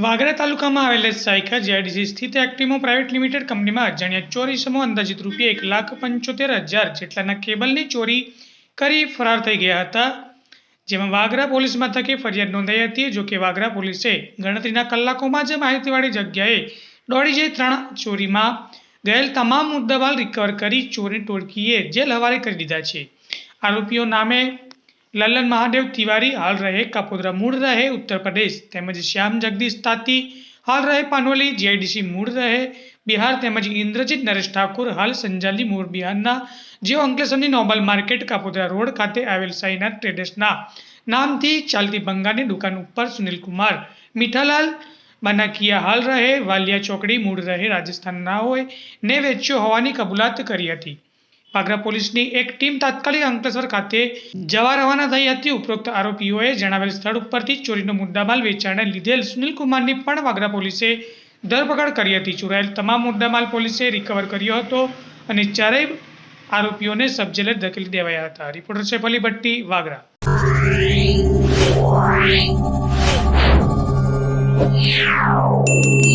વાગરા તાલુકામાં આવેલ સાયખા જીઆઈડીસી સ્થિત એક્ટિમો પ્રાઇવેટ લિમિટેડ કંપનીમાં અજાણ્યા ચોર ઇસમો અંદાજિત રૂપિયા 1,75,000 જેટલાના કેબલની ચોરી કરી ફરાર થઈ ગયા હતા, જેમાં વાગરા પોલીસ મથકે ફરિયાદ નોંધાઈ હતી। જો કે વાગરા પોલીસે ગણતરીના કલાકોમાં જ માહિતીવાળી જગ્યાએ દોડી જઈ ચોરીમાં ગયેલ તમામ મુદ્દામાલ રિકવર કરી ચોરી ટોળકીએ જેલ હવાલે કરી દીધા છે। આરોપીઓ નામે लल्लन महादेव तिवारी हाल रहे कापोद्रा मूળ रहे उत्तर प्रदेश તેમજ श्याम जगदीश ताती हाल रहे पानोली जीआईडीसी मूળ रहे बिहार તેમજ इंद्रजीत नरेश ठाकुर हाल संजाली मूળ बिहारना જેઓ અંકલેશ્વરની નોબલ માર્કેટ કાપોદ્રા રોડ ખાતે આવેલ સાઈનાથ ટ્રેડર્સના નામથી ચાલતી ભંગારની દુકાન ઉપર સુનિલ કુમાર મીઠાલાલ બનાકિયા હાલ રહે વાલિયા ચોકડી મૂળ રહે રાજસ્થાનના હોય ને વેચ્યો હોવાની કબૂલાત કરી હતી। વાગરા પોલીસની એક ટીમ તાત્કાલિક અંકલેશ્વર ખાતે જવા રવાના થઈ હતી। ઉપરોક્ત આરોપીઓએ જણાવેલ સ્થળ ઉપરથી ચોરીનો મુદ્દામાલ વેચાણને લીધેલ સુનિલ કુમારની પણ વાગરા પોલીસે ધરપકડ કરી હતી। ચોરાયેલ તમામ મુદ્દામાલ પોલીસે રિકવર કર્યો હતો અને ચારેય આરોપીઓને સબ જેલે ધકેલી દેવાયા હતા। રિપોર્ટર સૈફ અલી ભટ્ટી, વાગરા। Yeah.